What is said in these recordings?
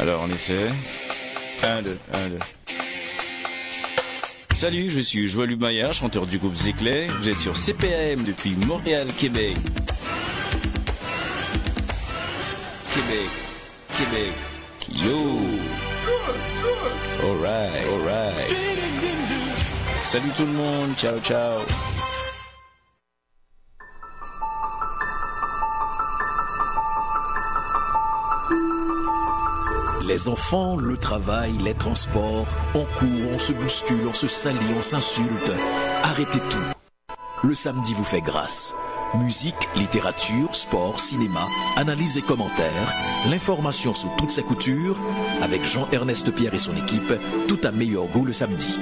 Alors on essaie. 1, 2, 1, 2. Salut, je suis Joël Lumaya, chanteur du groupe Zéclay. Vous êtes sur CPAM depuis Montréal, Québec. Québec, Québec, yo. Alright, alright. Salut tout le monde, ciao, ciao. Les enfants, le travail, les transports, on court, on se bouscule, on se salit, on s'insulte. Arrêtez tout. Le samedi vous fait grâce. Musique, littérature, sport, cinéma, analyse et commentaires, l'information sous toutes ses coutures, avec Jean-Ernest Pierre et son équipe, tout à meilleur goût le samedi.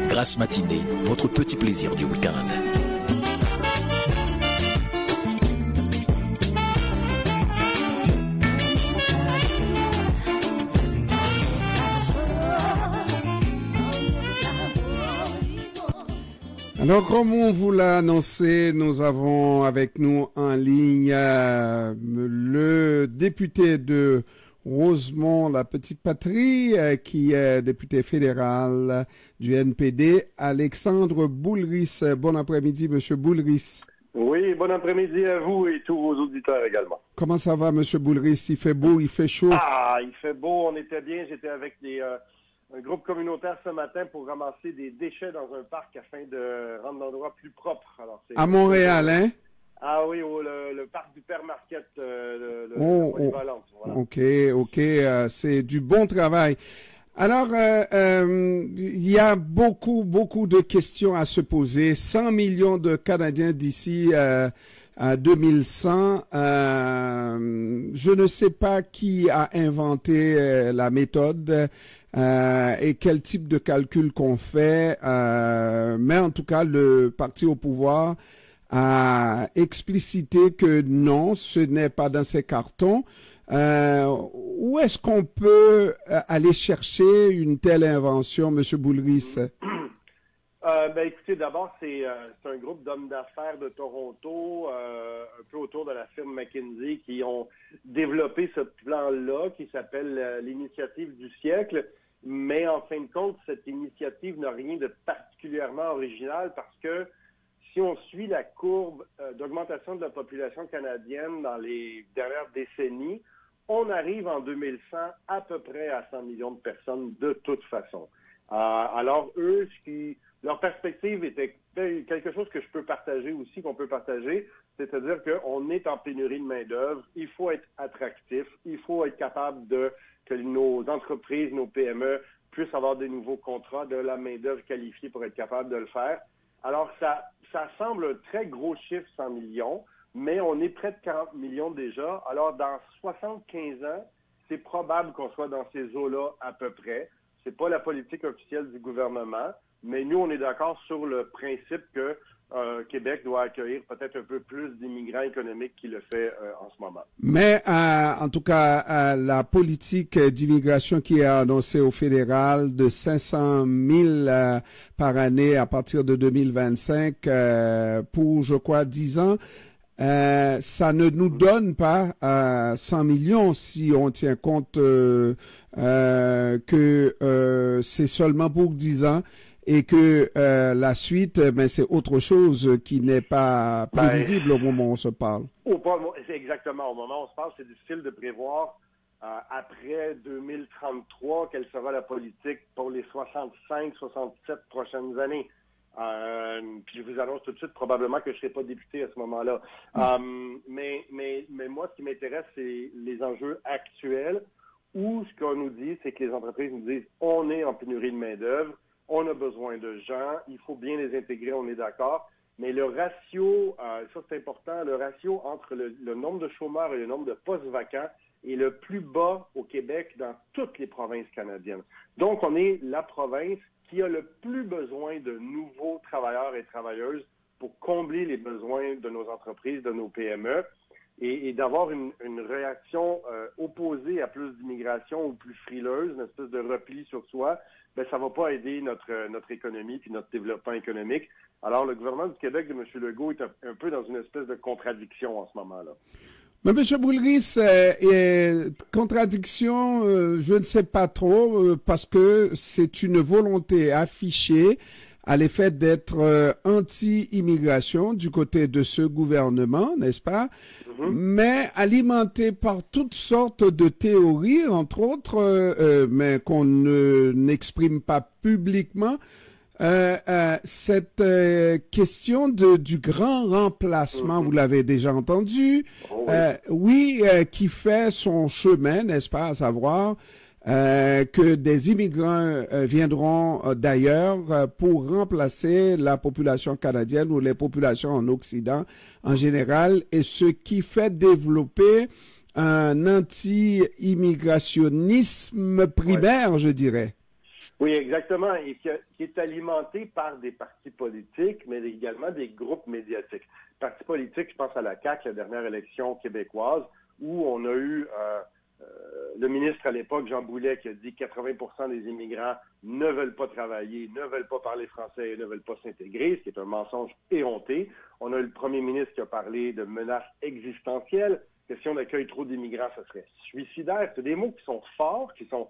Grâce matinée, votre petit plaisir du week-end. Alors, comme on vous l'a annoncé, nous avons avec nous en ligne le député de Rosemont, la petite patrie, qui est député fédéral du NPD, Alexandre Boulris. Bon après-midi, Monsieur Boulris. Oui, bon après-midi à vous et tous vos auditeurs également. Comment ça va, Monsieur Boulris? Il fait beau, il fait chaud? Ah, il fait beau, on était bien. J'étais avec un groupe communautaire ce matin pour ramasser des déchets dans un parc afin de rendre l'endroit plus propre. Alors, à Montréal, hein? Ah oui, le parc du Père Marquette, voilà. OK, c'est du bon travail. Alors, il y a beaucoup de questions à se poser. 100 millions de Canadiens d'ici à 2100. Je ne sais pas qui a inventé la méthode et quel type de calcul qu'on fait, mais en tout cas, le parti au pouvoir a explicité que non, ce n'est pas dans ses cartons. Où est-ce qu'on peut aller chercher une telle invention, M. Boulris? Écoutez, d'abord, c'est un groupe d'hommes d'affaires de Toronto, un peu autour de la firme McKinsey, qui ont développé ce plan-là qui s'appelle l'initiative du siècle. Mais en fin de compte, cette initiative n'a rien de particulièrement original parce que si on suit la courbe d'augmentation de la population canadienne dans les dernières décennies, on arrive en 2100 à peu près à 100 millions de personnes de toute façon. Alors, eux, leur perspective était quelque chose que je peux partager aussi, qu'on peut partager, c'est-à-dire qu'on est en pénurie de main-d'œuvre, il faut être attractif, il faut être capable que nos entreprises, nos PME puissent avoir des nouveaux contrats, de la main-d'œuvre qualifiée pour être capable de le faire. Alors, ça semble un très gros chiffre, 100 millions, mais on est près de 40 millions déjà. Alors, dans 75 ans, c'est probable qu'on soit dans ces eaux-là à peu près. C'est pas la politique officielle du gouvernement, mais nous, on est d'accord sur le principe que Québec doit accueillir peut-être un peu plus d'immigrants économiques qu'il le fait en ce moment. Mais en tout cas, la politique d'immigration qui est annoncée au fédéral de 500 000 par année à partir de 2025 pour, je crois, 10 ans, ça ne nous donne pas 100 millions si on tient compte que c'est seulement pour 10 ans. Et que la suite, c'est autre chose qui n'est pas prévisible au moment où on se parle. C'est exactement au moment où on se parle, c'est difficile de prévoir après 2033 quelle sera la politique pour les 65-67 prochaines années. Puis je vous annonce tout de suite probablement que je ne serai pas député à ce moment-là. Mais moi, ce qui m'intéresse, c'est les enjeux actuels où ce qu'on nous dit, c'est que les entreprises nous disent on est en pénurie de main-d'œuvre. On a besoin de gens, il faut bien les intégrer, on est d'accord. Mais le ratio, ça c'est important, le ratio entre le nombre de chômeurs et le nombre de postes vacants est le plus bas au Québec dans toutes les provinces canadiennes. Donc, on est la province qui a le plus besoin de nouveaux travailleurs et travailleuses pour combler les besoins de nos entreprises, de nos PME. Et d'avoir une réaction opposée à plus d'immigration ou plus frileuse, une espèce de repli sur soi, ça va pas aider notre économie puis notre développement économique. Alors, le gouvernement du Québec de M. Legault est un peu dans une espèce de contradiction en ce moment-là. Mais M. Boulris, contradiction, je ne sais pas trop, parce que c'est une volonté affichée à l'effet d'être anti-immigration du côté de ce gouvernement, n'est-ce pas? Mais alimenté par toutes sortes de théories, entre autres, mais qu'on n'exprime pas publiquement, cette question du grand remplacement, vous l'avez déjà entendu, qui fait son chemin, n'est-ce pas, à savoir que des immigrants viendront d'ailleurs pour remplacer la population canadienne ou les populations en Occident en général, et ce qui fait développer un anti-immigrationnisme primaire, je dirais. Oui, exactement, et qui est alimenté par des partis politiques, mais également des groupes médiatiques. Partis politiques, je pense à la CAQ, la dernière élection québécoise, où on a eu le ministre à l'époque, Jean Boulet, qui a dit que 80% des immigrants ne veulent pas travailler, ne veulent pas parler français et ne veulent pas s'intégrer, ce qui est un mensonge éhonté. On a eu le premier ministre qui a parlé de menaces existentielles, que si on accueille trop d'immigrants, ce serait suicidaire. C'est des mots qui sont forts, qui sont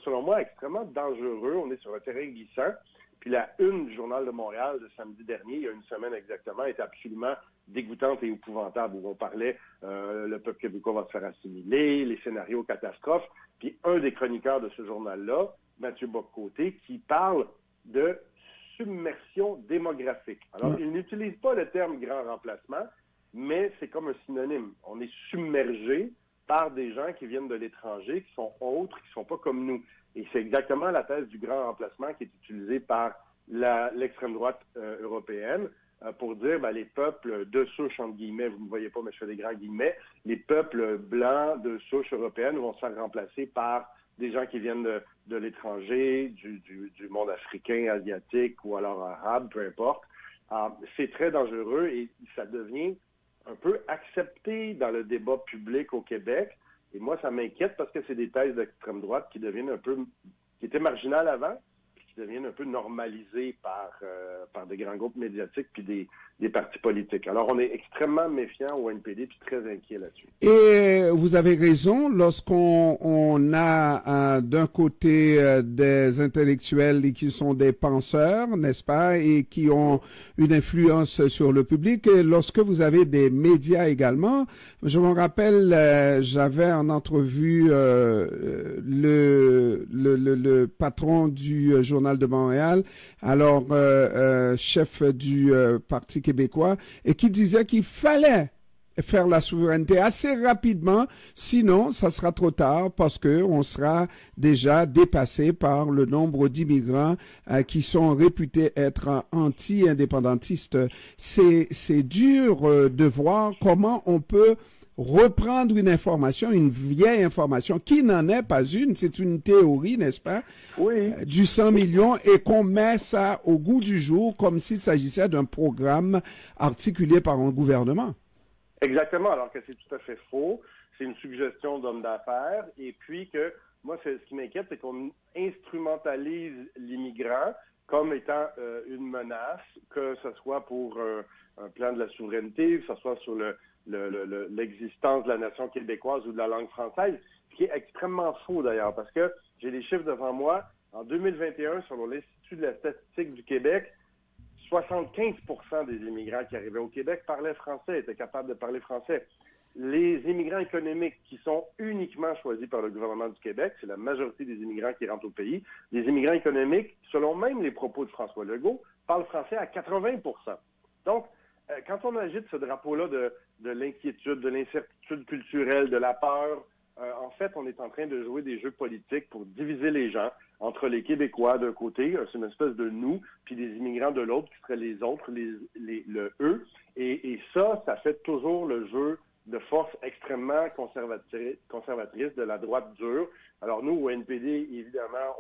selon moi, extrêmement dangereux. On est sur un terrain glissant. Puis la une du Journal de Montréal de samedi dernier, il y a une semaine exactement, était absolument dégoûtante et épouvantable, où on parlait le peuple québécois va se faire assimiler, les scénarios catastrophes. Puis un des chroniqueurs de ce journal-là, Mathieu Bock-Côté, qui parle de submersion démographique. Alors, il n'utilise pas le terme grand remplacement, mais c'est comme un synonyme. On est submergé par des gens qui viennent de l'étranger, qui sont autres, qui ne sont pas comme nous. Et c'est exactement la thèse du grand remplacement qui est utilisée par l'extrême droite européenne pour dire les peuples de souche, entre guillemets, vous ne me voyez pas, mais je fais des grands guillemets, les peuples blancs de souche européenne vont se faire remplacer par des gens qui viennent de l'étranger, du monde africain, asiatique ou alors arabe, peu importe. C'est très dangereux et ça devient un peu accepté dans le débat public au Québec. Et moi, ça m'inquiète parce que c'est des thèses d'extrême droite qui deviennent un peu, qui étaient marginales avant, puis qui deviennent un peu normalisées par des grands groupes médiatiques puis des partis politiques. Alors, on est extrêmement méfiant au NPD puis très inquiet là-dessus. Et vous avez raison, lorsqu'on a d'un côté des intellectuels qui sont des penseurs, n'est-ce pas, et qui ont une influence sur le public, et lorsque vous avez des médias également, je me rappelle, j'avais en entrevue le patron du Journal de Montréal, alors chef du Parti québécois, et qui disait qu'il fallait faire la souveraineté assez rapidement, sinon ça sera trop tard parce que on sera déjà dépassé par le nombre d'immigrants qui sont réputés être anti-indépendantistes. C'est dur de voir comment on peut reprendre une information, une vieille information, qui n'en est pas une, c'est une théorie, n'est-ce pas? Oui. Du 100 millions et qu'on met ça au goût du jour comme s'il s'agissait d'un programme articulé par un gouvernement. Exactement, alors que c'est tout à fait faux. C'est une suggestion d'homme d'affaires. Et puis que, moi, ce qui m'inquiète, c'est qu'on instrumentalise l'immigrant comme étant une menace, que ce soit pour un plan de la souveraineté, que ce soit sur l'existence de la nation québécoise ou de la langue française, ce qui est extrêmement faux d'ailleurs, parce que j'ai les chiffres devant moi. En 2021, selon l'Institut de la statistique du Québec, 75% des immigrants qui arrivaient au Québec parlaient français, étaient capables de parler français. Les immigrants économiques qui sont uniquement choisis par le gouvernement du Québec, c'est la majorité des immigrants qui rentrent au pays, les immigrants économiques, selon même les propos de François Legault, parlent français à 80%. Donc, quand on agite ce drapeau-là de l'inquiétude, de l'incertitude culturelle, de la peur, en fait, on est en train de jouer des jeux politiques pour diviser les gens entre les Québécois d'un côté, c'est une espèce de nous, puis les immigrants de l'autre, qui seraient les autres, le eux. Et ça fait toujours le jeu de force extrêmement conservatrice de la droite dure. Alors nous, au NPD, évidemment,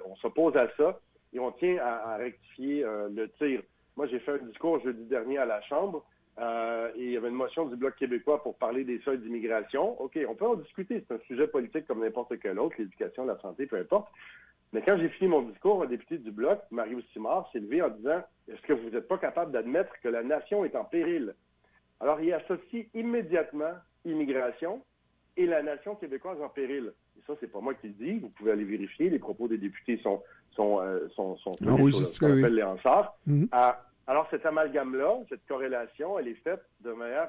on s'oppose à ça et on tient à rectifier le tir. Moi, j'ai fait un discours jeudi dernier à la Chambre et il y avait une motion du Bloc québécois pour parler des seuils d'immigration. OK, on peut en discuter. C'est un sujet politique comme n'importe quel autre, l'éducation, la santé, peu importe. Mais quand j'ai fini mon discours, un député du Bloc, Mario Simard, s'est levé en disant « Est-ce que vous n'êtes pas capable d'admettre que la nation est en péril? » Alors, il associe immédiatement immigration et la nation québécoise en péril. Et ça, c'est pas moi qui le dis. Vous pouvez aller vérifier. Les propos des députés sont enregistrés, ce qu'on appelle les Hansard. Mm-hmm. Alors, cette amalgame-là, cette corrélation, elle est faite de manière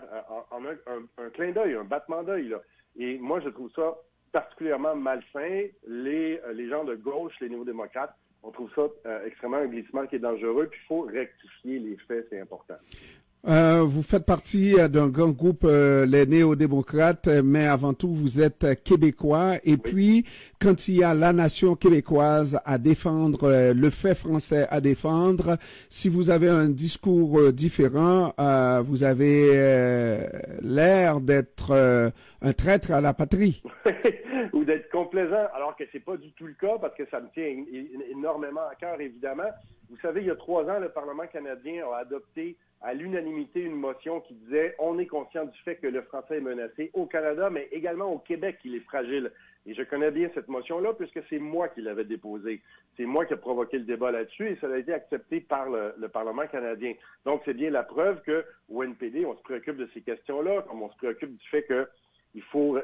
en un clin d'œil, un battement d'œil, là. Et moi, je trouve ça particulièrement malsain. Les gens de gauche, les néo-démocrates, on trouve ça extrêmement un glissement qui est dangereux. Puis il faut rectifier les faits, c'est important. Vous faites partie d'un grand groupe, les néo-démocrates, mais avant tout, vous êtes québécois. Et oui. Puis, quand il y a la nation québécoise à défendre, le fait français à défendre, si vous avez un discours différent, vous avez l'air d'être un traître à la patrie. Ou d'être complaisant, alors que c'est pas du tout le cas, parce que ça me tient énormément à cœur, évidemment. Vous savez, il y a 3 ans, le Parlement canadien a adopté à l'unanimité une motion qui disait « On est conscient du fait que le français est menacé au Canada, mais également au Québec, il est fragile. » Et je connais bien cette motion-là, puisque c'est moi qui l'avais déposée. C'est moi qui ai provoqué le débat là-dessus, et ça a été accepté par le Parlement canadien. Donc, c'est bien la preuve qu'au NPD, on se préoccupe de ces questions-là, comme on se préoccupe du fait que il faut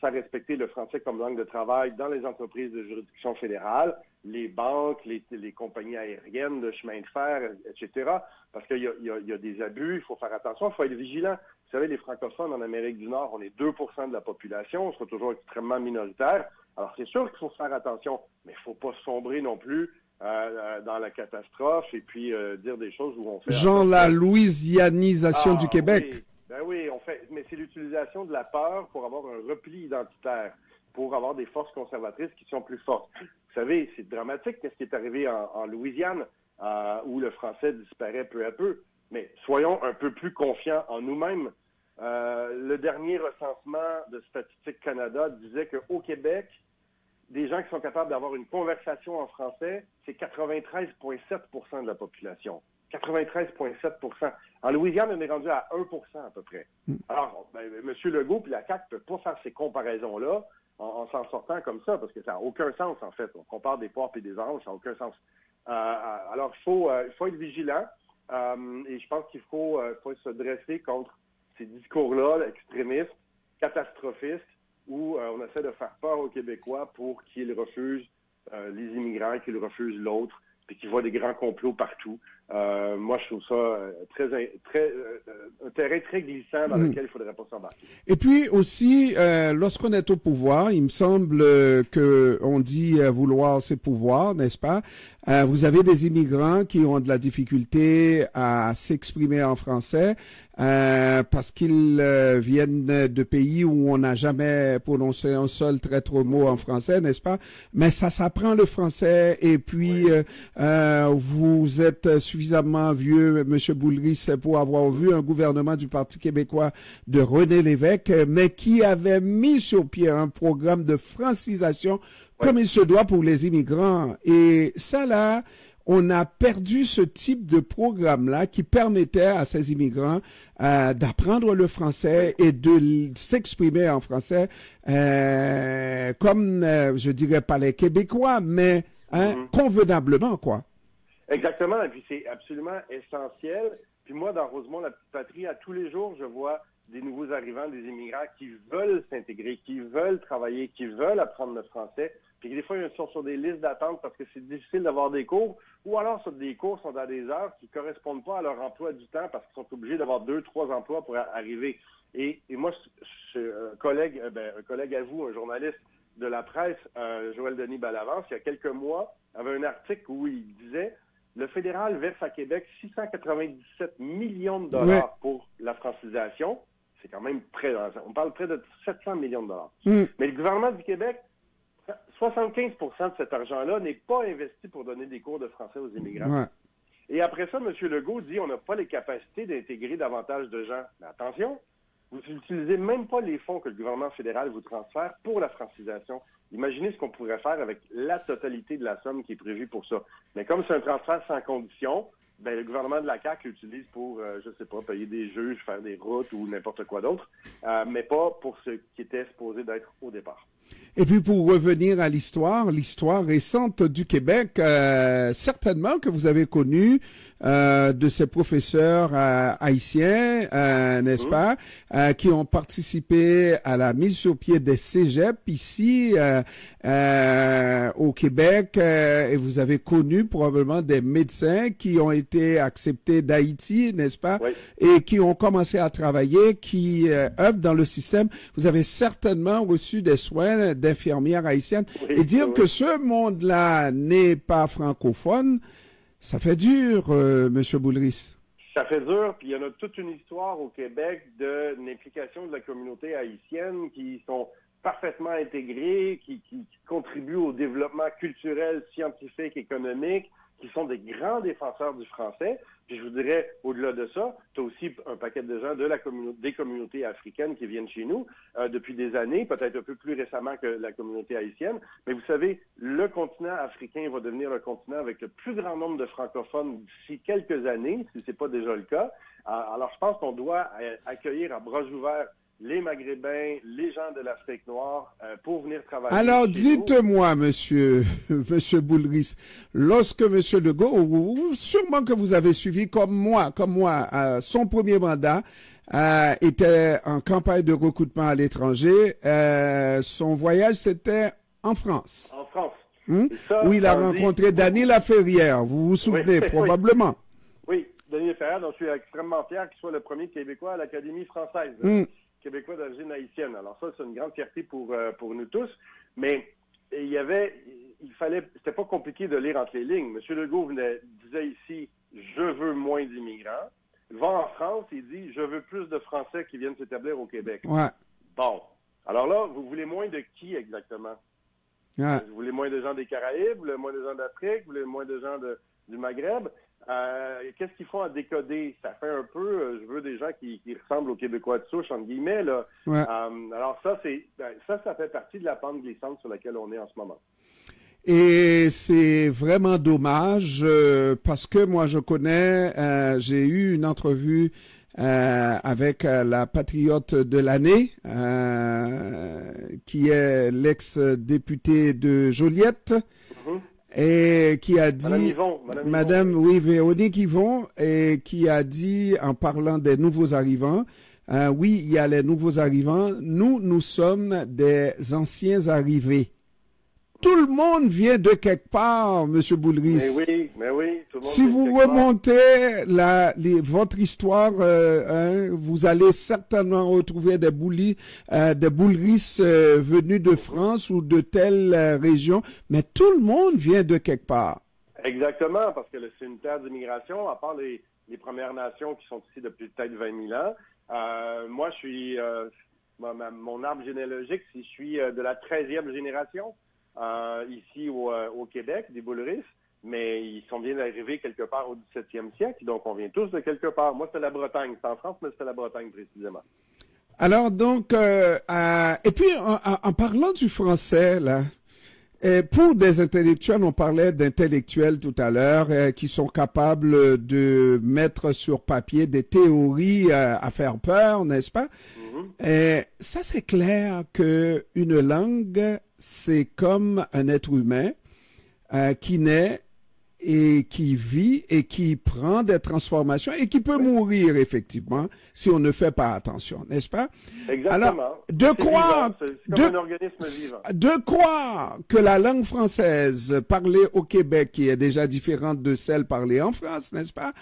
faire respecter le français comme langue de travail dans les entreprises de juridiction fédérale, les banques, les compagnies aériennes, le chemin de fer, etc. Parce qu'il y a des abus, il faut faire attention, il faut être vigilant. Vous savez, les francophones en Amérique du Nord, on est 2% de la population, on sera toujours extrêmement minoritaire. Alors, c'est sûr qu'il faut faire attention, mais il ne faut pas sombrer non plus dans la catastrophe et puis dire des choses où on fait... Genre la louisianisation du Québec. Oui. Ben oui, mais c'est l'utilisation de la peur pour avoir un repli identitaire, pour avoir des forces conservatrices qui sont plus fortes. Vous savez, c'est dramatique ce qui est arrivé en Louisiane, où le français disparaît peu à peu. Mais soyons un peu plus confiants en nous-mêmes. Le dernier recensement de Statistique Canada disait qu'au Québec, des gens qui sont capables d'avoir une conversation en français, c'est 93,7% de la population. 93,7%. En Louisiane, on est rendu à 1% à peu près. Alors, M. Legault et la CAQ ne peuvent pas faire ces comparaisons-là en s'en sortant comme ça, parce que ça n'a aucun sens, en fait. On compare des poires et des oranges, ça n'a aucun sens. Alors, il faut être vigilant, et je pense qu'il faut se dresser contre ces discours-là, extrémistes, catastrophistes, où on essaie de faire peur aux Québécois pour qu'ils refusent les immigrants, qu'ils refusent l'autre, puis qu'ils voient des grands complots partout. Moi, je trouve ça un terrain très glissant dans lequel il ne faudrait pas s'embarquer. Et puis aussi, lorsqu'on est au pouvoir, il me semble que on dit vouloir ses pouvoirs, n'est-ce pas? Vous avez des immigrants qui ont de la difficulté à s'exprimer en français parce qu'ils viennent de pays où on n'a jamais prononcé un seul traître mot en français, n'est-ce pas? Mais ça s'apprend le français et puis vous êtes suffisamment vieux, M. Boulris, pour avoir vu un gouvernement du Parti québécois de René Lévesque, mais qui avait mis sur pied un programme de francisation comme il se doit pour les immigrants. Et ça, là, on a perdu ce type de programme-là qui permettait à ces immigrants d'apprendre le français et de s'exprimer en français comme, je dirais pas les Québécois, mais convenablement, quoi. Exactement, et puis c'est absolument essentiel. Puis moi, dans Rosemont, la petite patrie, à tous les jours, je vois des nouveaux arrivants, des immigrants qui veulent s'intégrer, qui veulent travailler, qui veulent apprendre le français, puis des fois, ils sont sur des listes d'attente parce que c'est difficile d'avoir des cours, ou alors des cours sont dans des heures qui ne correspondent pas à leur emploi du temps parce qu'ils sont obligés d'avoir 2-3 emplois pour arriver. Et moi, un collègue à vous, un journaliste de la presse, Joël Denis Bellavance, il y a quelques mois, avait un article où il disait le fédéral verse à Québec 697 millions de dollars pour la francisation. C'est quand même on parle près de 700 millions de dollars. Mais le gouvernement du Québec, 75% de cet argent-là n'est pas investi pour donner des cours de français aux immigrants. Et après ça, M. Legault dit on n'a pas les capacités d'intégrer davantage de gens. Mais attention, vous n'utilisez même pas les fonds que le gouvernement fédéral vous transfère pour la francisation. Imaginez ce qu'on pourrait faire avec la totalité de la somme qui est prévue pour ça. Mais comme c'est un transfert sans condition, le gouvernement de la CAQ l'utilise pour, je sais pas, payer des juges, faire des routes ou n'importe quoi d'autre, mais pas pour ce qui était supposé d'être au départ. Et puis pour revenir à l'histoire récente du Québec, certainement que vous avez connu de ces professeurs haïtiens, n'est-ce pas, qui ont participé à la mise sur pied des cégeps ici au Québec, et vous avez connu probablement des médecins qui ont été acceptés d'Haïti, n'est-ce pas, oui. et qui ont commencé à travailler, qui œuvrent dans le système. Vous avez certainement reçu des soins d'infirmières haïtiennes. Oui, et dire que ce monde-là n'est pas francophone, ça fait dur, Monsieur Boulris. Ça fait dur, puis il y en a toute une histoire au Québec de l'implication de la communauté haïtienne qui sont parfaitement intégrés, qui contribuent au développement culturel, scientifique, économique, qui sont des grands défenseurs du français. Puis je vous dirais, au-delà de ça, tu as aussi un paquet de gens de des communautés africaines qui viennent chez nous depuis des années, peut-être un peu plus récemment que la communauté haïtienne. Mais vous savez, le continent africain va devenir le continent avec le plus grand nombre de francophones d'ici quelques années, si c'est pas déjà le cas. Alors je pense qu'on doit accueillir à bras ouverts les Maghrébins, les gens de l'Afrique noire, pour venir travailler. Alors, dites-moi, monsieur Boulris, lorsque monsieur Legault, sûrement que vous avez suivi comme moi, son premier mandat était en campagne de recrutement à l'étranger. Son voyage, c'était en France. En France. Ça, où il a rencontré Dany Laferrière, vous vous souvenez probablement. Oui, Dany Laferrière, dont je suis extrêmement fier qu'il soit le premier Québécois à l'Académie française. Québécois d'origine haïtienne. Alors ça, c'est une grande fierté pour nous tous. Mais c'était pas compliqué de lire entre les lignes. M. Legault disait ici, je veux moins d'immigrants. Il va en France, il dit, je veux plus de Français qui viennent s'établir au Québec. Ouais. Bon. Alors là, vous voulez moins de qui exactement? Ouais. Vous voulez moins de gens des Caraïbes, vous voulez moins de gens d'Afrique, vous voulez moins de gens du Maghreb? Qu'est-ce qu'ils font à décoder? Ça fait un peu, je veux des gens qui ressemblent aux Québécois de souche, entre guillemets, là. Ouais. Alors ça, ça fait partie de la pente glissante sur laquelle on est en ce moment. Et c'est vraiment dommage parce que moi je connais, j'ai eu une entrevue avec la patriote de l'année, qui est l'ex-députée de Joliette. Et qui a dit, Madame Véronique Yvon, et qui a dit, en parlant des nouveaux arrivants, oui, il y a les nouveaux arrivants, nous sommes des anciens arrivés. Tout le monde vient de quelque part, Monsieur Boulris. Mais oui, tout le monde. Si vous remontez votre histoire, vous allez certainement retrouver des Boulris venus de France ou de telle région, mais tout le monde vient de quelque part. Exactement, parce que c'est une terre d'immigration, à part les Premières Nations qui sont ici depuis peut-être 20 000 ans. Moi, je suis, mon arbre généalogique, je suis de la 13e génération. Ici au Québec, des Boulris, mais ils sont bien arrivés quelque part au 17e siècle, donc on vient tous de quelque part. Moi, c'était la Bretagne. C'est en France, mais c'était la Bretagne précisément. Alors donc, et puis en parlant du français, là, pour des intellectuels, on parlait d'intellectuels tout à l'heure, qui sont capables de mettre sur papier des théories à faire peur, n'est-ce pas? Ça, c'est clair que une langue, c'est comme un être humain qui naît et qui vit et qui prend des transformations et qui peut mourir effectivement si on ne fait pas attention, n'est-ce pas? Exactement. Alors, de croire que la langue française parlée au Québec, qui est déjà différente de celle parlée en France, n'est-ce pas,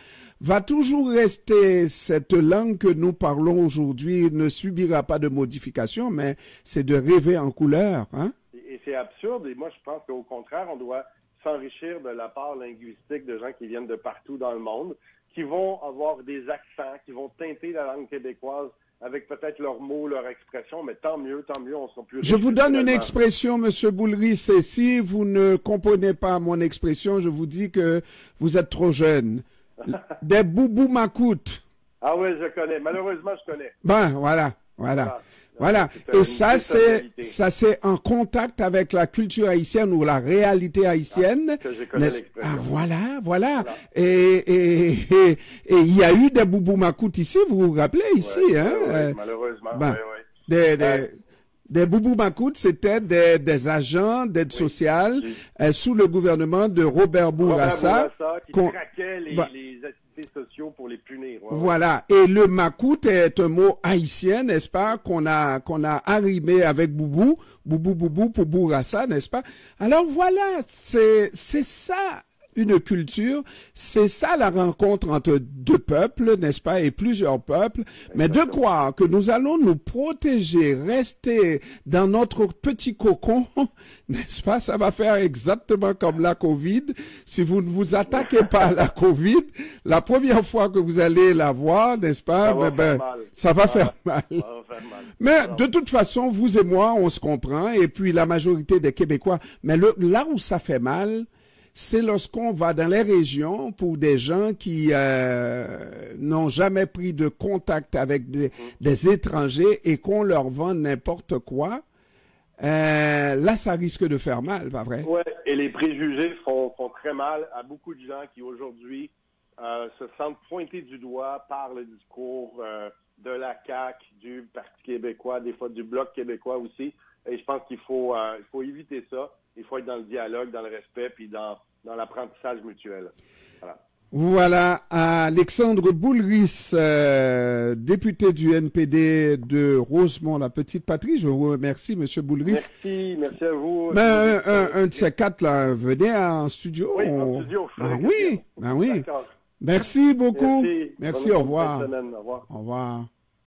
va toujours rester cette langue que nous parlons aujourd'hui, ne subira pas de modification, mais c'est de rêver en couleur, hein? Et c'est absurde, et moi je pense qu'au contraire, on doit s'enrichir de la part linguistique de gens qui viennent de partout dans le monde, qui vont avoir des accents, qui vont teinter la langue québécoise avec peut-être leurs mots, leurs expressions, mais tant mieux, on sera plus riche. Je vous donne une expression, Monsieur Boulris, et si vous ne comprenez pas mon expression, je vous dis que vous êtes trop jeune. Des boubou macoutes. Ah oui, je connais. Malheureusement, je connais. Ben, voilà. Et ça, c'est en contact avec la culture haïtienne ou la réalité haïtienne. Que je connais l'expression. Voilà. Et il y a eu des boubou macoutes ici, vous vous rappelez ici, hein? Oui, malheureusement, ben, Des Boubou Macoute, c'était des agents d'aide sociale sous le gouvernement de Robert Bourassa. Qui traquait les assistés sociaux pour les punir. Voilà. Et le Macoute est un mot haïtien, n'est-ce pas, qu'on a arrimé avec Boubou pour Bourassa, n'est-ce pas? Alors voilà, c'est ça. Une culture, c'est ça la rencontre entre deux peuples, n'est-ce pas, et plusieurs peuples, mais de croire que nous allons nous protéger, rester dans notre petit cocon, n'est-ce pas, ça va faire exactement comme la COVID. Si vous ne vous attaquez pas à la COVID, la première fois que vous allez la voir, n'est-ce pas, ça va faire mal. Mais de toute façon, vous et moi, on se comprend, et puis la majorité des Québécois, mais là où ça fait mal, c'est lorsqu'on va dans les régions pour des gens qui n'ont jamais pris de contact avec des étrangers et qu'on leur vend n'importe quoi. Là, ça risque de faire mal, pas vrai? Oui, et les préjugés font très mal à beaucoup de gens qui aujourd'hui se sentent pointés du doigt par le discours de la CAQ, du Parti québécois, des fois du Bloc québécois aussi. Et je pense qu'il faut éviter ça. Il faut être dans le dialogue, dans le respect, puis dans l'apprentissage mutuel. Voilà, Alexandre Boulris, député du NPD de Rosemont-la-Petite-Patrie. Je vous remercie, M. Boulris. Merci à vous. Mais un de ces quatre, là, venez en studio. Oui, en studio. Oui. Merci beaucoup. Merci, au revoir. Au revoir. Au revoir.